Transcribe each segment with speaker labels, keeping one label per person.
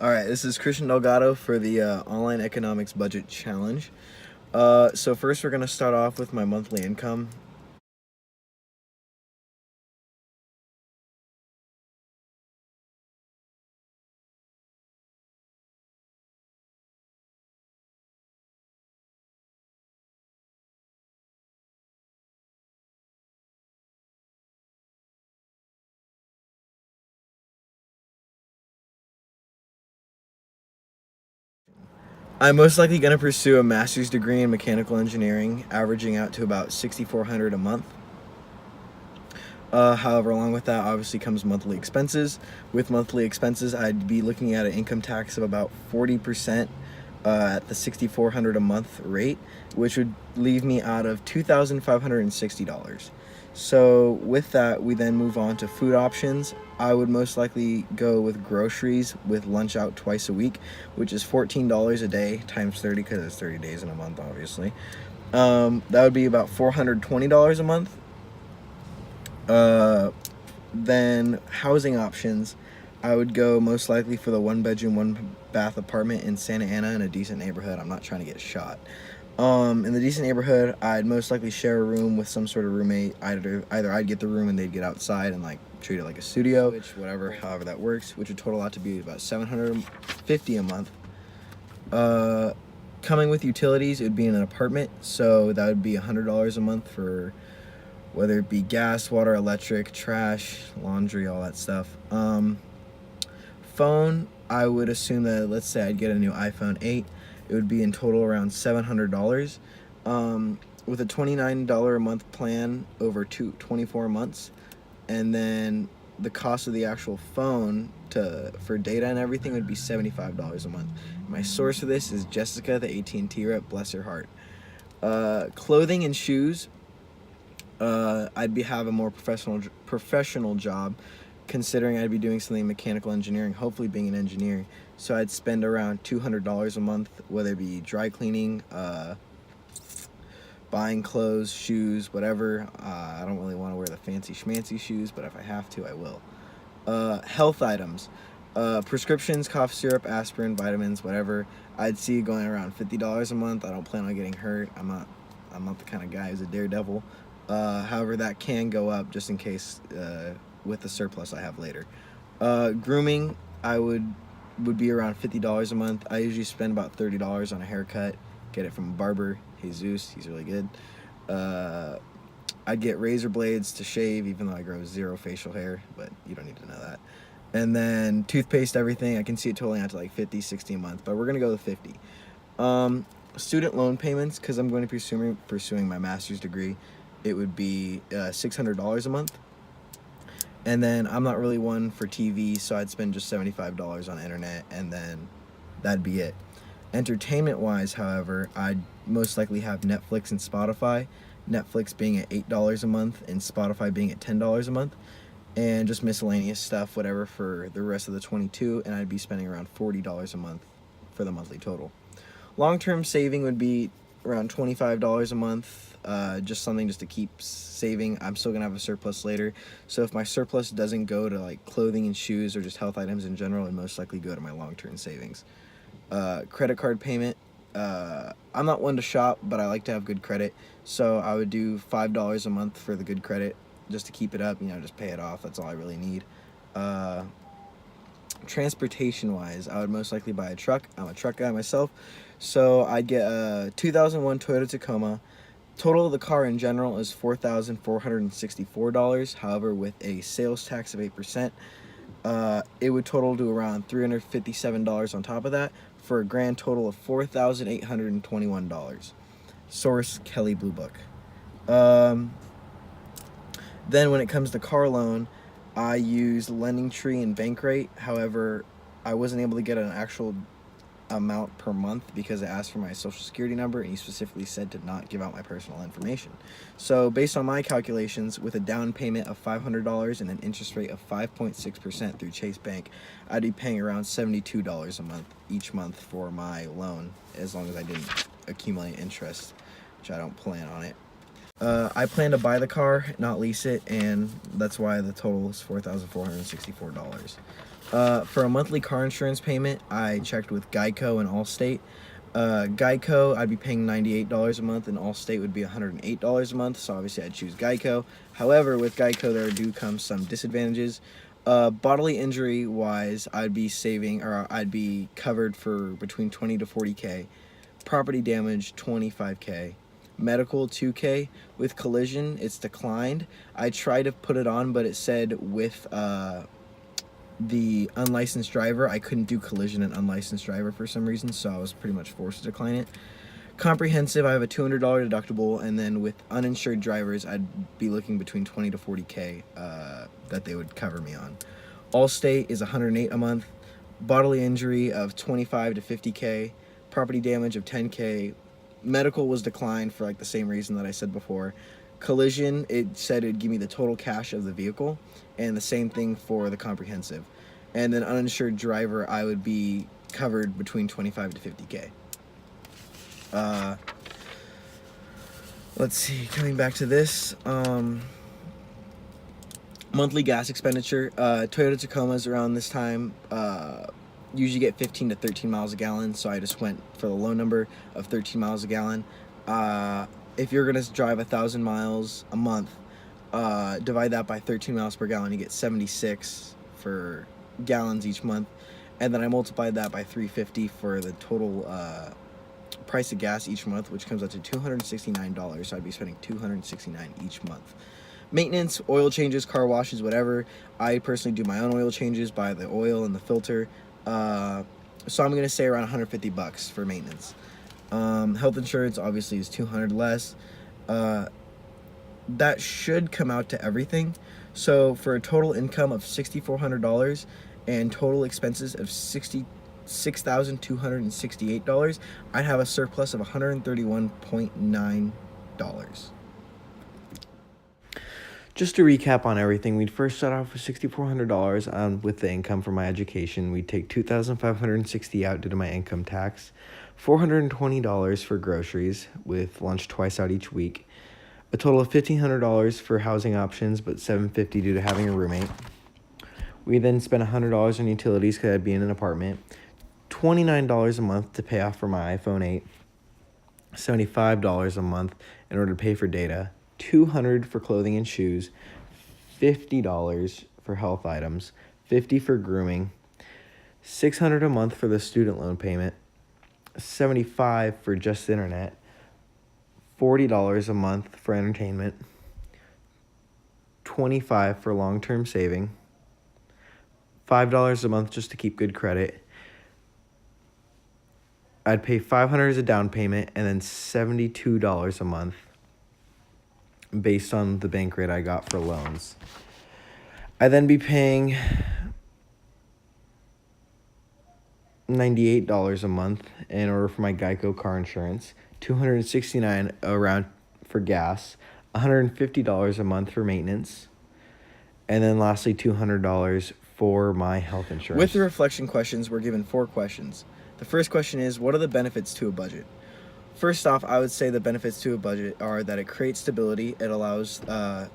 Speaker 1: All right, this is Christian Delgado for the Online Economics Budget Challenge. So first we're going to start off with my monthly income. I'm most likely going to pursue a master's degree in mechanical engineering, averaging out to about $6,400 a month. However, along with that, obviously comes monthly expenses. With monthly expenses, I'd be looking at an income tax of about 40% at the $6,400 a month rate, which would leave me out of $2,560. So with that, we then move on to food options. I would most likely go with groceries with lunch out twice a week, which is $14 a day times 30 because it's 30 days in a month, obviously. That would be about $420 a month. Then housing options, I would go most likely for the 1 bedroom, 1 bath apartment in Santa Ana in a decent neighborhood. I'm not trying to get shot. In the decent neighborhood, I'd most likely share a room with some sort of roommate. Either I'd get the room and they'd get outside and like treat it like a studio, which whatever, however that works, which would total out to be about $750 a month. Coming with utilities, it would be in an apartment, so that would be $100 a month for whether it be gas, water, electric, trash, laundry, all that stuff. Phone, I would assume that, let's say I'd get a new iPhone 8, it would be in total around $700. With a $29 a month plan over 24 months, and then the cost of the actual phone for data and everything would be $75 a month. My source for this is Jessica, the AT&T rep, bless her heart. Clothing and shoes, I'd have a more professional job, considering I'd be doing something in mechanical engineering, hopefully being an engineer. So I'd spend around $200 a month, whether it be dry cleaning, buying clothes, shoes, whatever. I don't really want to wear the fancy schmancy shoes, but if I have to, I will. Health items, prescriptions, cough syrup, aspirin, vitamins, whatever. I'd see going around $50 a month. I don't plan on getting hurt. I'm not the kind of guy who's a daredevil. However, that can go up just in case with the surplus I have later. Grooming, I would be around $50 a month. I usually spend about $30 on a haircut. Get it from a barber, Jesus, he's really good. I'd get razor blades to shave, even though I grow zero facial hair, but you don't need to know that. And then toothpaste, everything, I can see it totaling out to like 50, 60 a month, but we're gonna go with 50. Student loan payments, because I'm going to be pursuing my master's degree, it would be $600 a month. And then I'm not really one for TV, so I'd spend just $75 on internet, and then that'd be it. Entertainment wise, however, I'd most likely have Netflix and Spotify. Netflix being at $8 a month and Spotify being at $10 a month, and just miscellaneous stuff, whatever, for the rest of the 22, and I'd be spending around $40 a month for the monthly total. Long-term saving would be around $25 a month, just something just to keep saving. I'm still gonna have a surplus later, so if my surplus doesn't go to like clothing and shoes or just health items in general, it'd most likely go to my long-term savings. Credit card payment, I'm not one to shop, but I like to have good credit, so I would do $5 a month for the good credit just to keep it up, just pay it off. That's all I really need. Transportation wise, I would most likely buy a truck. I'm a truck guy myself, so I'd get a 2001 Toyota Tacoma. Total of the car in general is $4,464. However, with a sales tax of 8%, it would total to around $357 on top of that, for a grand total of $4,821. Source, Kelley Blue Book. Then when it comes to car loan, I used LendingTree and Bankrate. However, I wasn't able to get an actual amount per month because it asked for my social security number, and he specifically said to not give out my personal information. So based on my calculations, with a down payment of $500 and an interest rate of 5.6% through Chase Bank, I'd be paying around $72 a month each month for my loan, as long as I didn't accumulate interest, which I don't plan on it. I plan to buy the car, not lease it, and that's why the total is $4,464. For a monthly car insurance payment, I checked with Geico and Allstate. Geico, I'd be paying $98 a month, and Allstate would be $108 a month, so obviously I'd choose Geico. However, with Geico, there do come some disadvantages. Bodily injury wise, I'd be covered for between 20 to 40K. Property damage, 25K. Medical, 2K. With collision, it's declined. I tried to put it on, but it said with the unlicensed driver, I couldn't do collision and unlicensed driver for some reason, so I was pretty much forced to decline it. Comprehensive, I have a $200 deductible, and then with uninsured drivers, I'd be looking between 20 to 40K that they would cover me on. Allstate is $108 a month. Bodily injury of 25 to 50K. Property damage of 10K. Medical was declined for like the same reason that I said before. Collision, it said it'd give me the total cash of the vehicle, and the same thing for the comprehensive. And then uninsured driver, I would be covered between 25 to 50K. Let's see, coming back to this, monthly gas expenditure. Toyota Tacomas around this time usually get 15 to 13 miles a gallon, so I just went for the low number of 13 miles a gallon. If you're gonna drive 1,000 miles a month, divide that by 13 miles per gallon, you get 76 for gallons each month, and then I multiplied that by 350 for the total price of gas each month, which comes out to $269. So I'd be spending $269 each month. Maintenance, oil changes, car washes, whatever. I personally do my own oil changes, buy the oil and the filter. So I'm gonna say around $150 for maintenance. Health insurance obviously is $200 less. That should come out to everything. So for a total income of $6,400 and total expenses of $6,268, I'd have a surplus of $131.9. Just to recap on everything, we'd first start off with $6,400 with the income from my education. We'd take $2,560 out due to my income tax, $420 for groceries with lunch twice out each week, a total of $1,500 for housing options, but $750 due to having a roommate. We then spent $100 on utilities because I'd be in an apartment, $29 a month to pay off for my iPhone 8, $75 a month in order to pay for data, $200 for clothing and shoes, $50 for health items, $50 for grooming, $600 a month for the student loan payment, $75 for just internet, $40 a month for entertainment, $25 for long-term saving, $5 a month just to keep good credit. I'd pay $500 as a down payment, and then $72 a month based on the bank rate I got for loans. I'd then be paying $98 a month in order for my Geico car insurance, $269 around for gas, $150 a month for maintenance, and then lastly $200 for my health insurance. With the reflection questions, we're given 4 questions. The first question is, what are the benefits to a budget? First off, I would say the benefits to a budget are that it creates stability. It allows the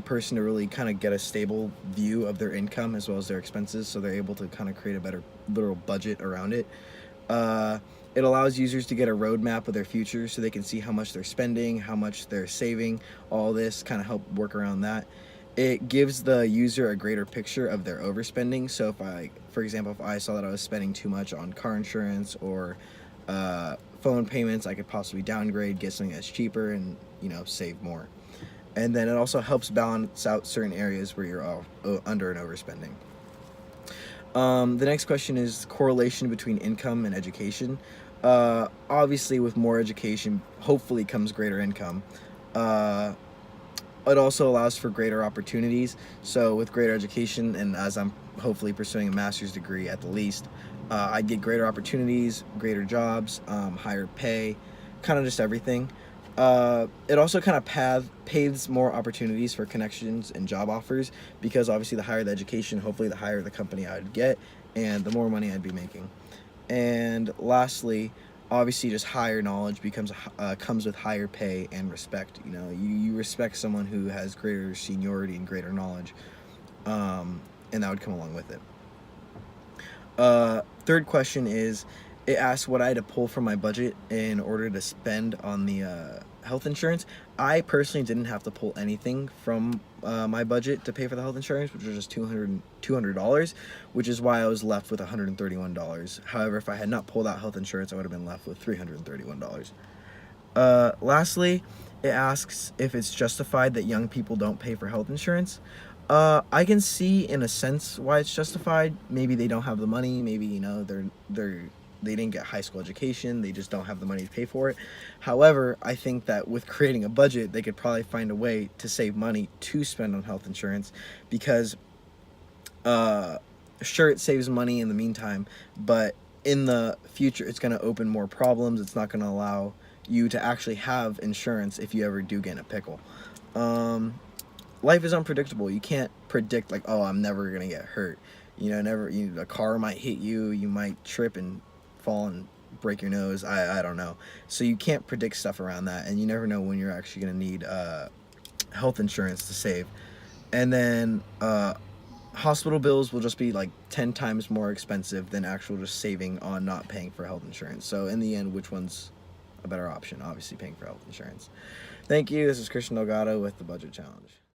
Speaker 1: person to really kind of get a stable view of their income as well as their expenses, so they're able to kind of create a better literal budget around it. It allows users to get a roadmap of their future so they can see how much they're spending, how much they're saving, all this kind of help work around that. It gives the user a greater picture of their overspending. So for example, if I saw that I was spending too much on car insurance or phone payments, I could possibly downgrade, get something that's cheaper, and save more. And then it also helps balance out certain areas where you're under and overspending. The next question is correlation between income and education. Obviously, with more education, hopefully comes greater income. It also allows for greater opportunities. So with greater education, and as I'm hopefully pursuing a master's degree at the least, I'd get greater opportunities, greater jobs, higher pay, kind of just everything. It also kind of paves more opportunities for connections and job offers, because obviously the higher the education, hopefully the higher the company I'd get and the more money I'd be making. And lastly, obviously just higher knowledge comes with higher pay and respect. You respect someone who has greater seniority and greater knowledge, and that would come along with it. Third question is, it asks what I had to pull from my budget in order to spend on the health insurance. I personally didn't have to pull anything from my budget to pay for the health insurance, which was just $200, which is why I was left with $131. However, if I had not pulled out health insurance, I would have been left with $331. Lastly, it asks if it's justified that young people don't pay for health insurance. I can see in a sense why it's justified. Maybe they don't have the money. Maybe they didn't get high school education. They just don't have the money to pay for it. However, I think that with creating a budget, they could probably find a way to save money to spend on health insurance, because sure, it saves money in the meantime, but in the future, it's going to open more problems. It's not going to allow you to actually have insurance if you ever do get in a pickle. Life is unpredictable. You can't predict, like, oh, I'm never gonna get hurt. A car might hit you. You might trip and fall and break your nose. I don't know. So you can't predict stuff around that, and you never know when you're actually gonna need health insurance to save. And then hospital bills will just be like 10 times more expensive than actual just saving on not paying for health insurance. So in the end, which one's a better option? Obviously paying for health insurance. Thank you. This is Christian Delgado with the Budget Challenge.